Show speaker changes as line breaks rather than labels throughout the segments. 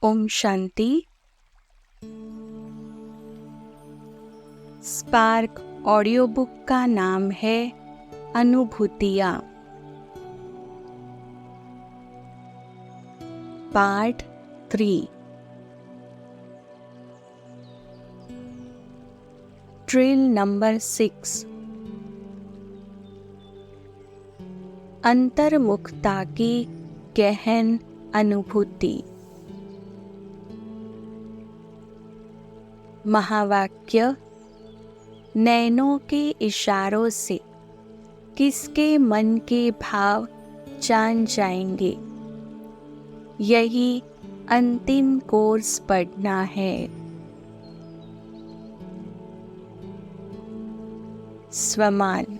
Om Shanti. Spark audio book का नाम है अनुभूतियाँ। पार्ट 3। Drill number 6। अंतर्मुखता की गहन अनुभूति। महावाक्य। नैनों के इशारों से किसके मन के भाव जान जाएंगे। यही अंतिम कोर्स पढ़ना है। स्वमान।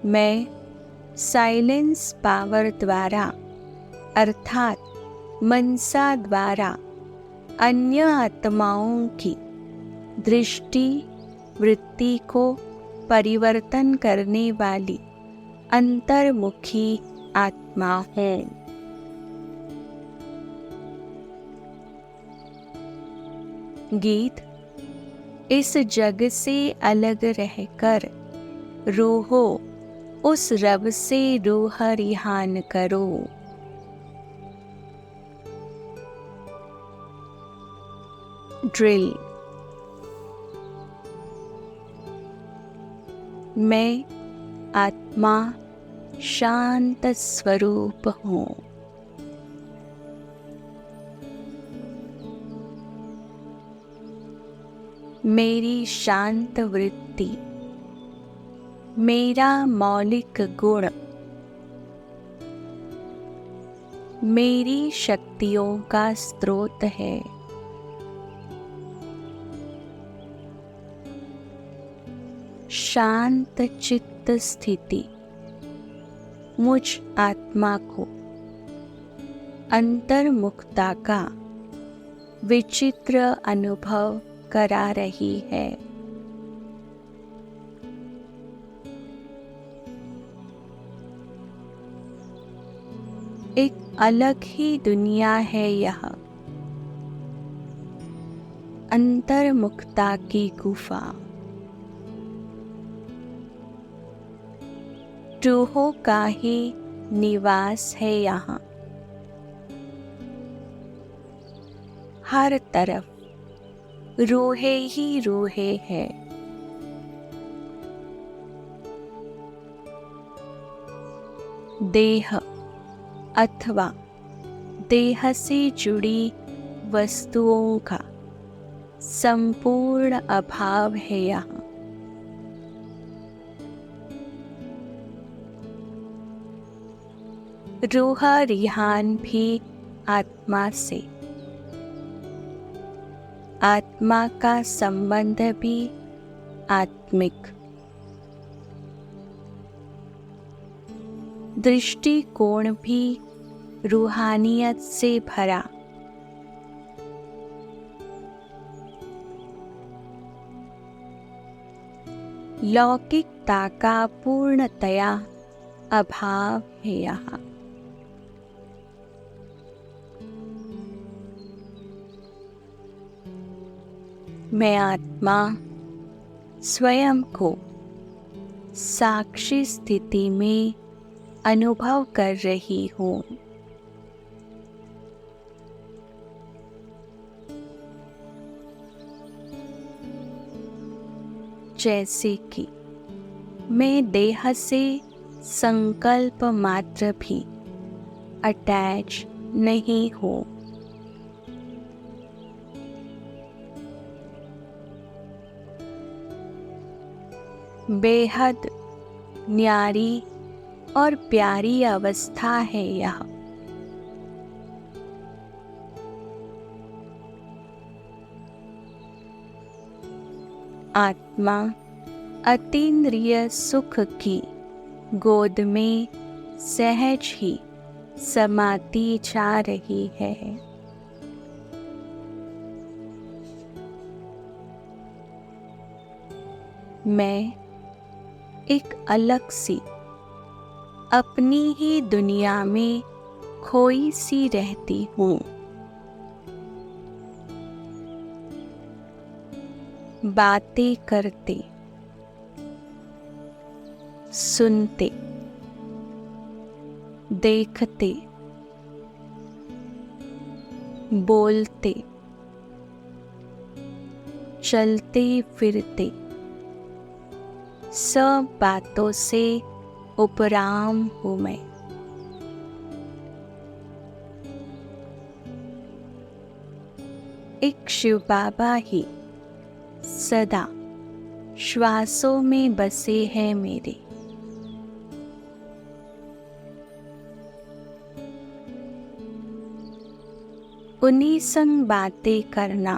मैं साइलेंस पावर द्वारा अर्थात मनसा द्वारा अन्य आत्माओं की दृष्टि वृत्ति को परिवर्तन करने वाली अंतर्मुखी आत्मा हूँ। गीत। इस जग से अलग रहकर रूहो उस रब से रूह रिहान करो। ड्रिल। मैं आत्मा शांत स्वरूप हूँ। मेरी शांत वृत्ति मेरा मौलिक गुण मेरी शक्तियों का स्रोत है। शांत चित्त स्थिति मुझ आत्मा को अंतर्मुखता का विचित्र अनुभव करा रही है। एक अलग ही दुनिया है यह, अंतर्मुखता की गुफा। रूहों का ही निवास है यहाँ। हर तरफ रूहे ही रूहे है। देह अथवा देह से जुड़ी वस्तुओं का संपूर्ण अभाव है यहाँ। रूह रिहान भी आत्मा से, आत्मा का संबंध भी आत्मिक। दृष्टिकोण भी रूहानियत से भरा। लौकिकता का पूर्णतया अभाव है यहाँ। मैं आत्मा स्वयं को साक्षी स्थिति में अनुभव कर रही हूँ। जैसे कि मैं देह से संकल्प मात्र भी अटैच नहीं हूँ। बेहद न्यारी और प्यारी अवस्था है यह। आत्मा अतीन्द्रिय सुख की गोद में सहज ही समाती जा रही है। मैं एक अलग सी अपनी ही दुनिया में खोई सी रहती हूँ। बातें करते, सुनते, देखते, बोलते, चलते फिरते, सब बातों से उपराम हूँ मैं। एक शिव बाबा ही सदा श्वासों में बसे हैं मेरे। उन्हीं संग बातें करना,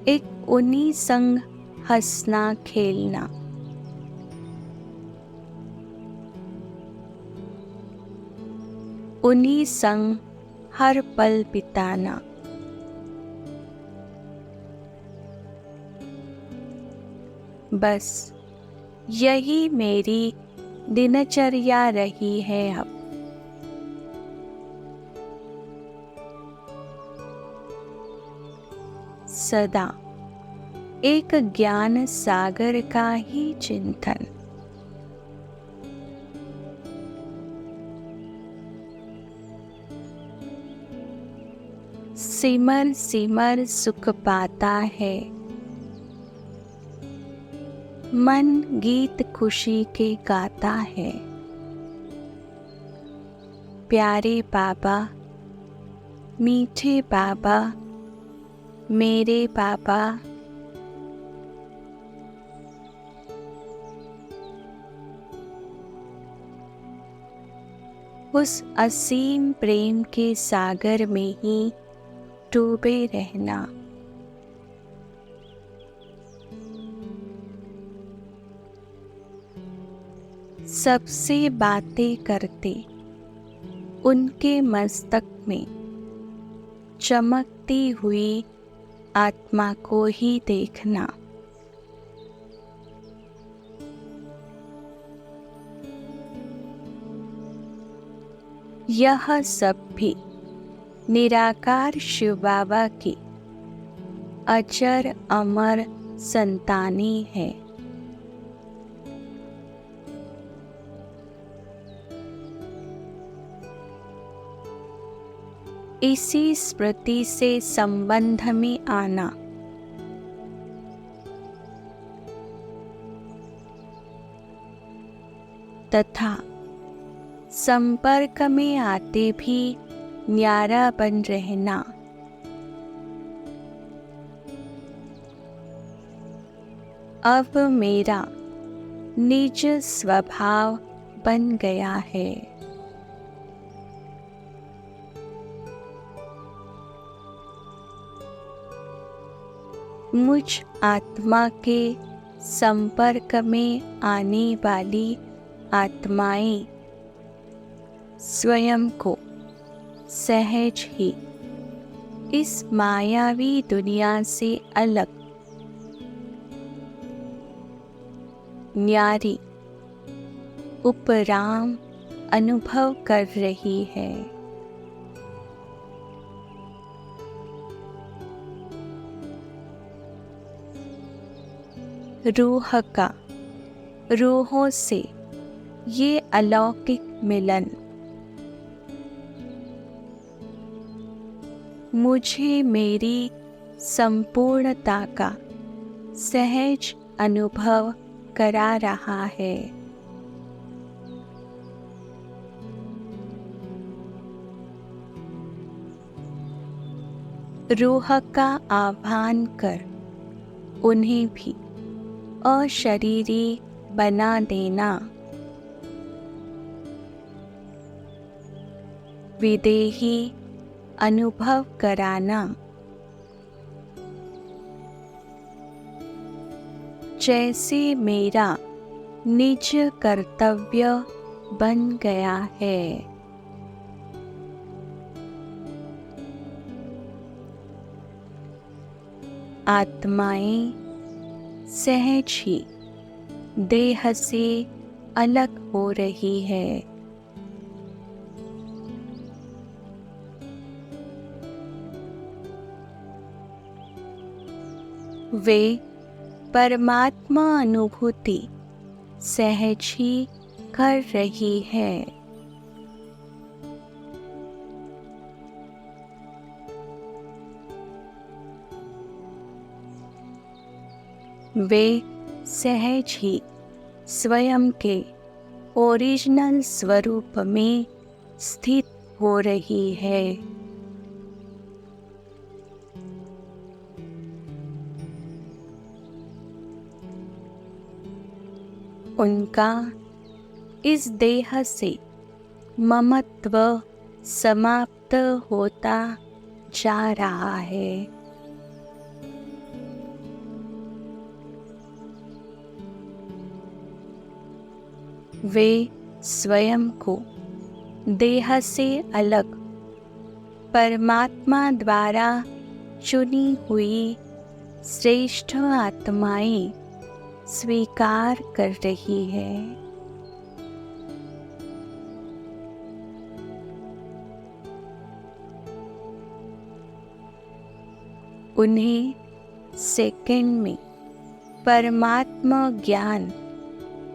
एक उन्हीं संग हंसना खेलना, उन्हीं संग हर पल बिताना, बस यही मेरी दिनचर्या रही है अब। सदा एक ज्ञान सागर का ही चिंतन। सिमर सिमर सुख पाता है, मन गीत खुशी के गाता है। प्यारे बाबा, मीठे बाबा, मेरे बाबा, उस असीम प्रेम के सागर में ही डूबे रहना। सबसे बातें करते उनके मस्तक में चमकती हुई आत्मा को ही देखना। यह सब भी निराकार शिव बाबा की अजर अमर संतानें है। इसी स्मृति से संबंध में आना, तथा संपर्क में आते भी न्यारा बन रहना, अब मेरा निज स्वभाव बन गया है। मुझ आत्मा के संपर्क में आने वाली आत्माएं स्वयं को सहज ही इस मायावी दुनिया से अलग न्यारी उपराम अनुभव कर रही है। रूह का रूहों से ये अलौकिक मिलन मुझे मेरी संपूर्णता का सहज अनुभव करा रहा है। रूह का आह्वान कर उन्हें भी अशरीरी बना देना, विदेही अनुभव कराना, जैसे मेरा निज कर्तव्य बन गया है। आत्माएं सहज ही देह से अलग हो रही है। वे परमात्मा अनुभूति सहज ही कर रही है। वे सहज ही स्वयं के ओरिजिनल स्वरूप में स्थित हो रही है। उनका इस देह से ममत्व समाप्त होता जा रहा है। वे स्वयं को देह से अलग परमात्मा द्वारा चुनी हुई श्रेष्ठ आत्माएं स्वीकार कर रही है। उन्हें सेकंड में परमात्मा ज्ञान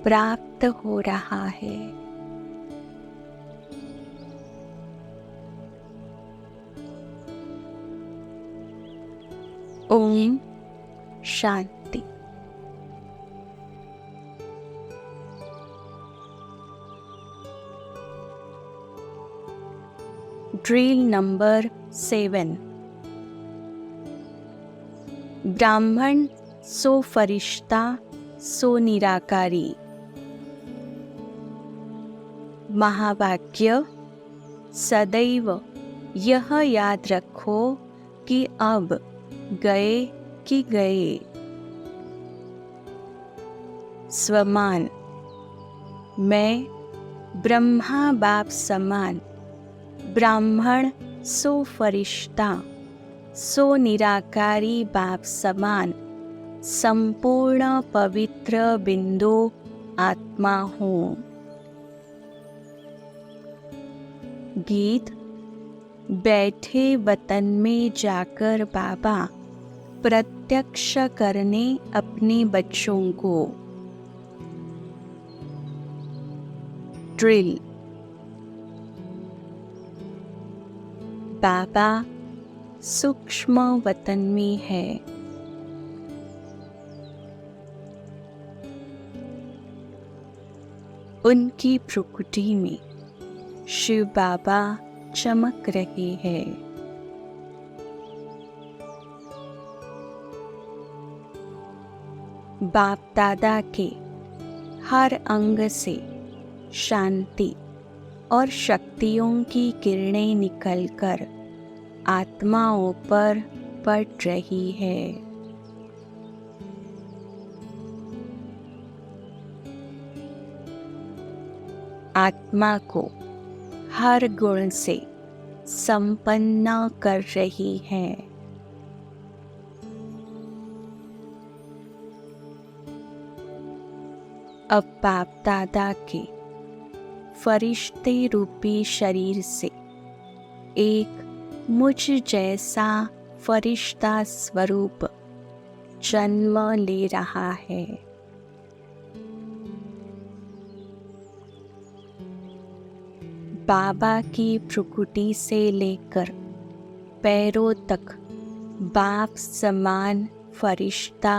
प्राप्त हो रहा है। ओम शांति। Drill number 7। ब्राह्मण सो फरिश्ता सो निराकारी। महावाक्य: सदैव यह याद रखो कि अब गए कि गए। स्वमान: मैं ब्रह्मा बाप समान ब्राह्मण सो फरिश्ता सो निराकारी बाप समान संपूर्ण पवित्र बिंदु आत्मा हूँ। गीत: बैठे वतन में जाकर बाबा प्रत्यक्ष करने अपने बच्चों को। ड्रिल: बाबा सूक्ष्म वतन में है। उनकी प्रकृति में शिव बाबा चमक रहे हैं। बाप दादा के हर अंग से शांति और शक्तियों की किरणें निकलकर आत्माओं पर पड़ रही है। आत्मा को हर गुण से संपन्न कर रही है। अब बाप दादा के फरिश्ते रूपी शरीर से एक मुझ जैसा फरिश्ता स्वरूप जन्म ले रहा है। बाबा की प्रकृति से लेकर पैरों तक बाप समान फरिश्ता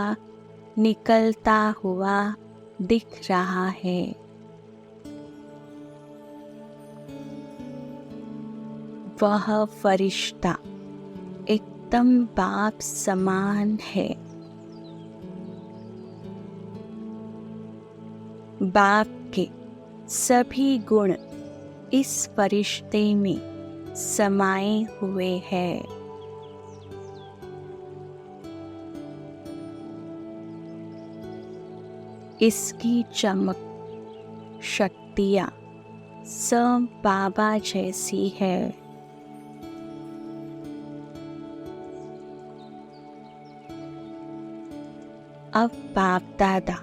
निकलता हुआ दिख रहा है। वह फरिश्ता एकदम बाप समान है। बाप के सभी गुण इस फरिश्ते में समाये हुए हैं। इसकी चमक शक्तियाँ सब बाबा जैसी है। अब बाप दादा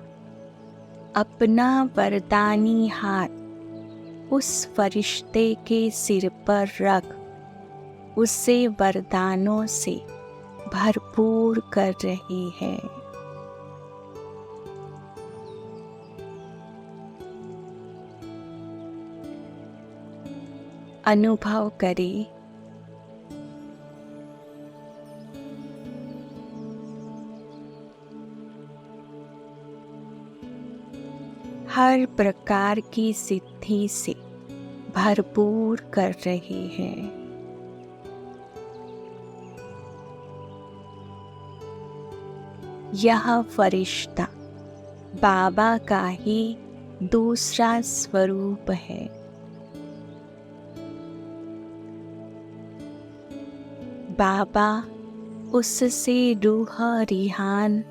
अपना वरदानी हाथ उस फरिश्ते के सिर पर रख उसे वरदानों से भरपूर कर रही है। अनुभव करें हर प्रकार की सिद्धि से भरपूर कर रही है। यह फरिश्ता बाबा का ही दूसरा स्वरूप है। बाबा उससे रूह रिहान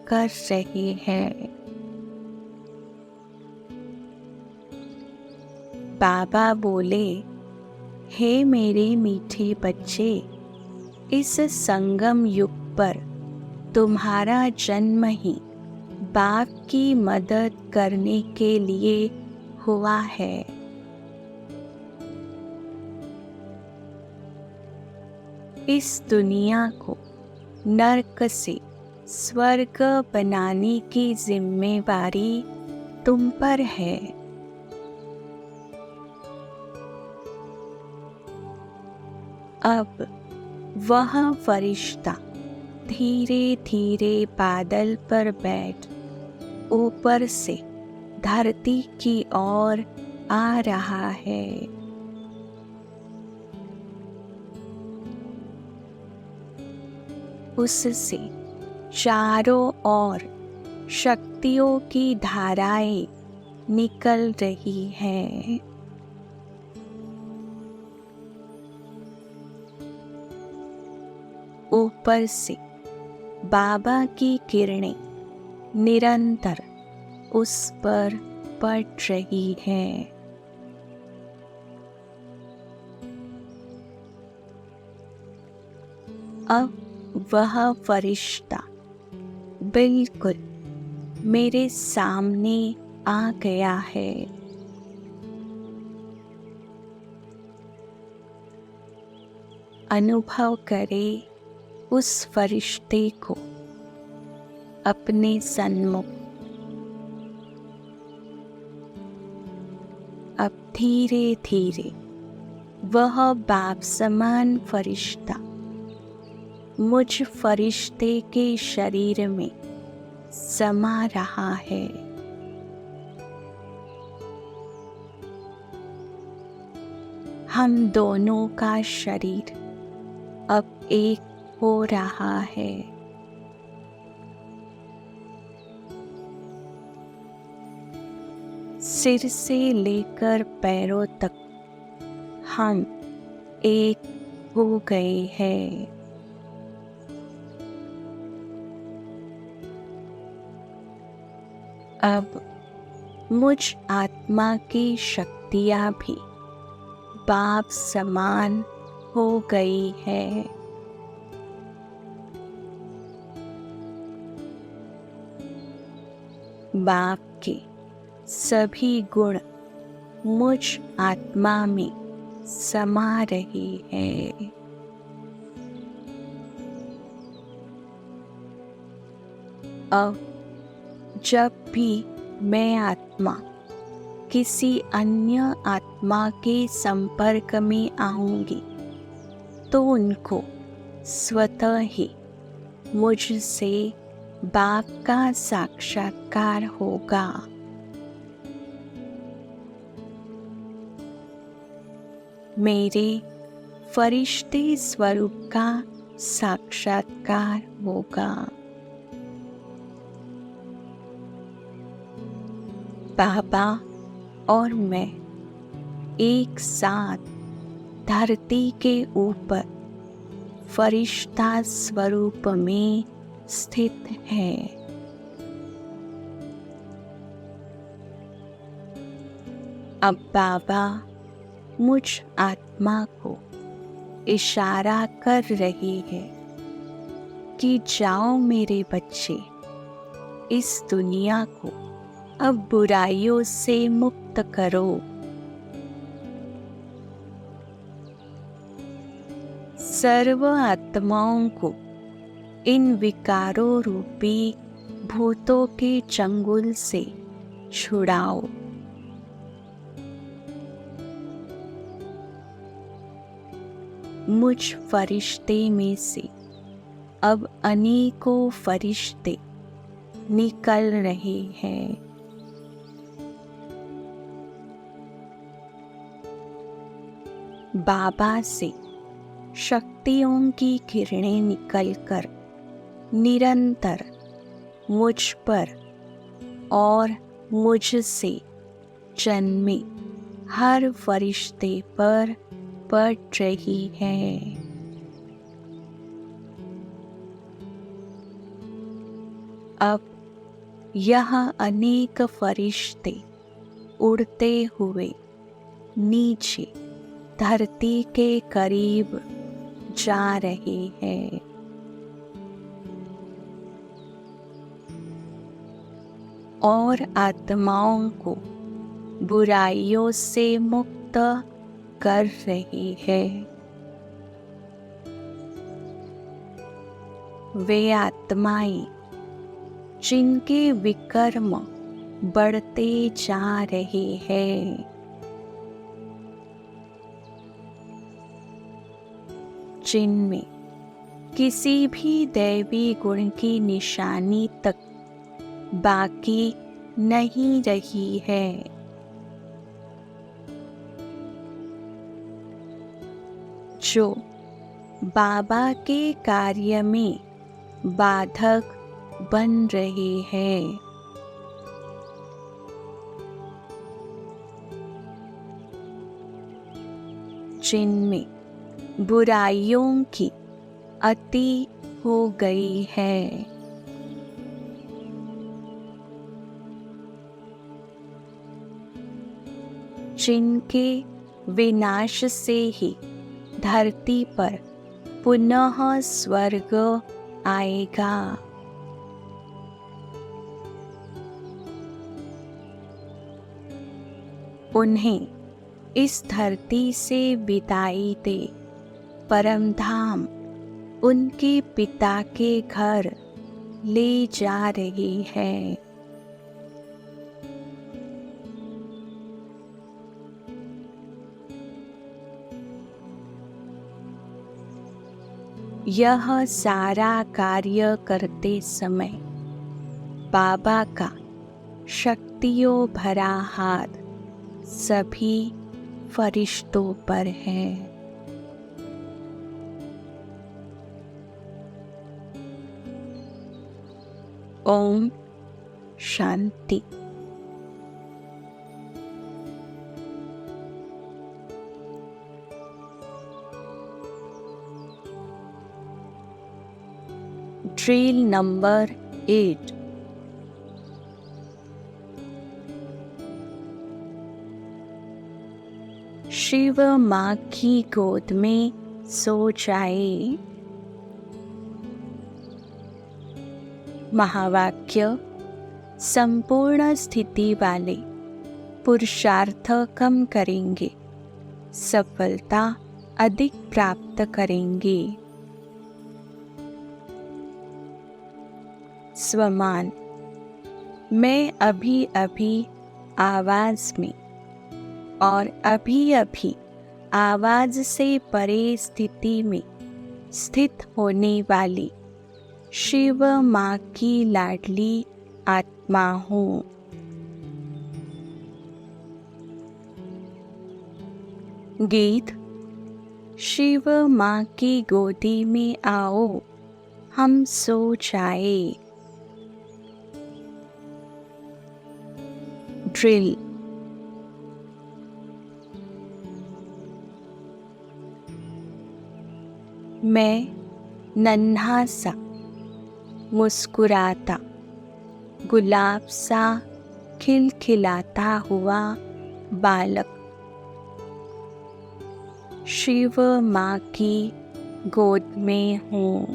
कर रहे हैं। बाबा बोले, हे मेरे मीठे बच्चे, इस संगम युग पर तुम्हारा जन्म ही बाप की मदद करने के लिए हुआ है। इस दुनिया को नरक से स्वर्ग बनाने की जिम्मेवारी तुम पर है। अब वह फरिश्ता धीरे धीरे बादल पर बैठ ऊपर से धरती की ओर आ रहा है। उससे चारों ओर शक्तियों की धाराएं निकल रही हैं। ऊपर से बाबा की किरणें निरंतर उस पर पड़ रही हैं। अब वह फरिश्ता बिल्कुल मेरे सामने आ गया है। अनुभव करे उस फरिश्ते को अपने सन्मुख। अब धीरे धीरे वह बाप समान फरिश्ता मुझ फरिश्ते के शरीर में समा रहा है। हम दोनों का शरीर अब एक हो रहा है। सिर से लेकर पैरों तक हम एक हो गए हैं। अब मुझ आत्मा की शक्तियाँ भी बाप समान हो गई है। बाप के सभी गुण मुझ आत्मा में समा रही है। अब जब भी मैं आत्मा किसी अन्य आत्मा के संपर्क में आऊंगी तो उनको स्वतः ही मुझसे बाप का साक्षात्कार होगा। मेरे फरिश्ते स्वरूप का साक्षात्कार होगा। बाबा और मैं एक साथ धरती के ऊपर फरिश्ता स्वरूप में स्थित है। अब बाबा मुझ आत्मा को इशारा कर रही है कि जाओ मेरे बच्चे, इस दुनिया को अब बुराइयों से मुक्त करो। सर्व आत्माओं को इन विकारों रूपी भूतों के चंगुल से छुड़ाओ। मुझ फरिश्ते में से अब अनेकों फरिश्ते निकल रहे हैं। बाबा से शक्तियों की किरणें निकलकर निरंतर मुझ पर और मुझसे जन्मे हर फरिश्ते पर पड़ रही है। अब यह अनेक फरिश्ते उड़ते हुए नीचे धरती के करीब जा रहे हैं। और आत्माओं को बुराइयों से मुक्त कर रही है। वे आत्माएं जिनके विकर्म बढ़ते जा रहे हैं, जिनमें किसी भी दैवी गुण की निशानी तक बाकी नहीं रही है, जो बाबा के कार्य में बाधक बन रहे हैं, जिनमें बुराइयों की अति हो गई है, जिनके विनाश से ही धरती पर पुनः स्वर्ग आएगा, उन्हें इस धरती से विदाई दे परम धाम उनके पिता के घर ले जा रही है। यह सारा कार्य करते समय बाबा का शक्तियों भरा हाथ सभी फरिश्तों पर है। ओम शांति। Drill number 8। शिव माँ की गोद में सो जाए। महावाक्य: संपूर्ण स्थिति वाले पुरुषार्थ कम करेंगे, सफलता अधिक प्राप्त करेंगे। स्वमान: मैं अभी अभी आवाज में और अभी अभी आवाज से परे स्थिति में स्थित होने वाली शिव माँ की लाडली आत्मा हूँ। गीत: शिव माँ की गोदी में आओ, हम सो जाए। ड्रिल: मैं नन्हा सा मुस्कुराता गुलाब सा खिलखिलाता हुआ बालक शिव माँ की गोद में हूँ।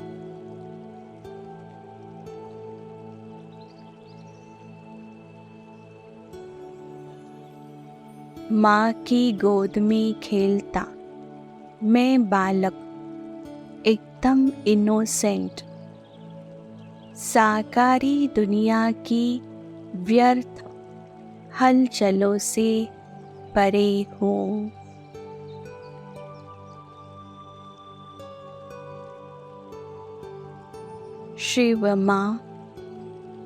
माँ की गोद में खेलता मैं बालक, एकदम इनोसेंट। साकारी दुनिया की व्यर्थ हलचलों से परे हूँ। शिव माँ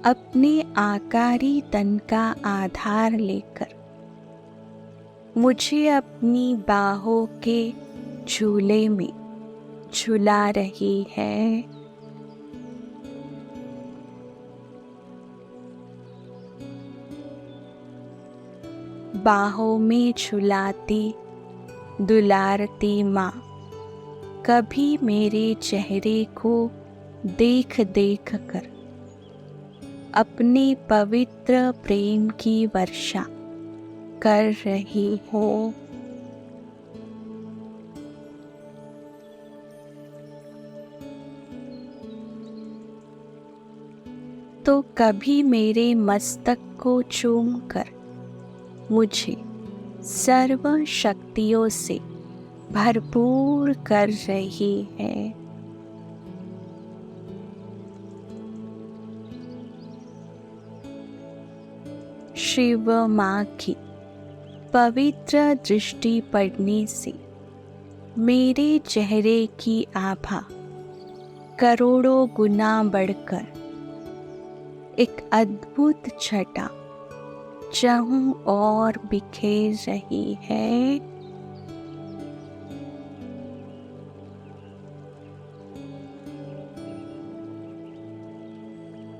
अपने आकारी तन का आधार लेकर मुझे अपनी बाहों के झूले में झुला रही है। बाहों में झुलाती दुलारती माँ कभी मेरे चेहरे को देख देख कर अपने पवित्र प्रेम की वर्षा कर रही हो। तो कभी मेरे मस्तक को चूमकर मुझे सर्व शक्तियों से भरपूर कर रही है। शिव माँ की पवित्र दृष्टि पड़ने से मेरे चेहरे की आभा करोड़ों गुना बढ़कर एक अद्भुत छटा चाहूं और बिखेर रही है।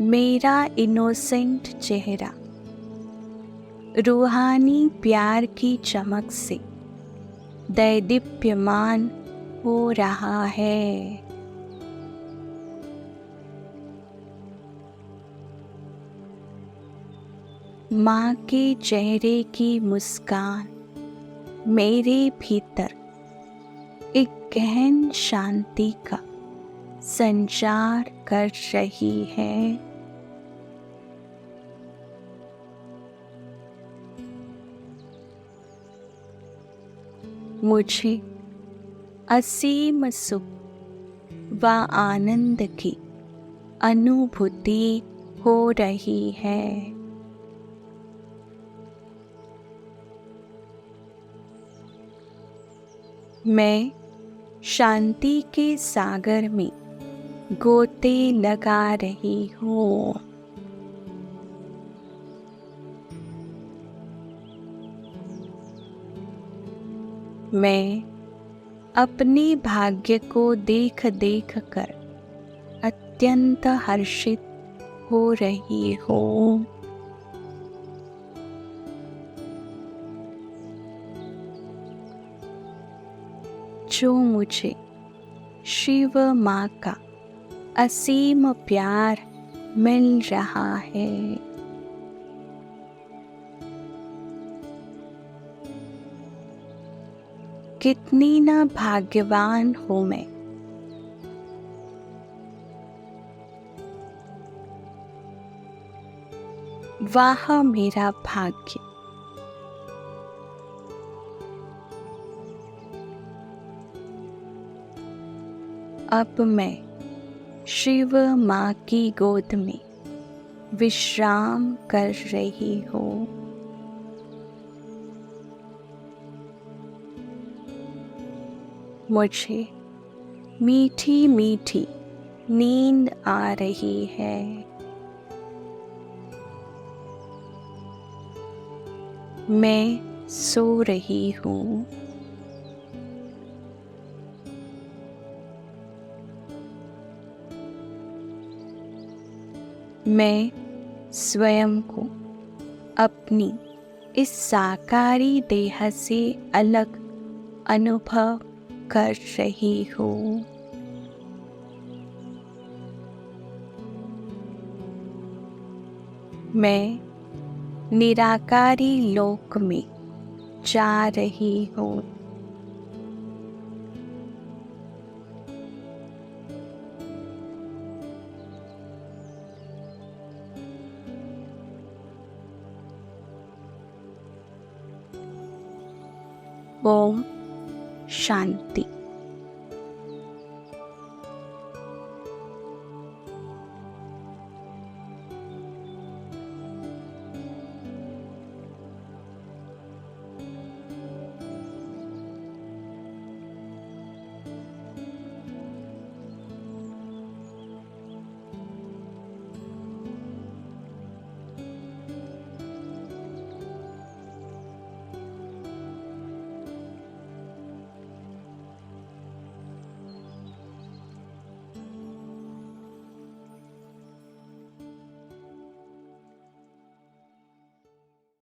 मेरा इनोसेंट चेहरा रूहानी प्यार की चमक से दैदीप्यमान हो रहा है। माँ के चेहरे की मुस्कान मेरे भीतर एक गहन शांति का संचार कर रही है। मुझे असीम सुख व आनंद की अनुभूति हो रही है। मैं शांति के सागर में गोते लगा रही हूँ। मैं अपने भाग्य को देख देख कर अत्यंत हर्षित हो रही हूँ। जो मुझे शिव माँ का असीम प्यार मिल रहा है। कितनी ना भाग्यवान हूँ मैं। वाह मेरा भाग्य। अब मैं शिव माँ की गोद में विश्राम कर रही हूँ। मुझे मीठी मीठी नींद आ रही है। मैं सो रही हूँ। मैं स्वयं को अपनी इस साकारी देह से अलग अनुभव कर रही हूँ। मैं निराकारी लोक में जा रही हूँ। ओम शांति।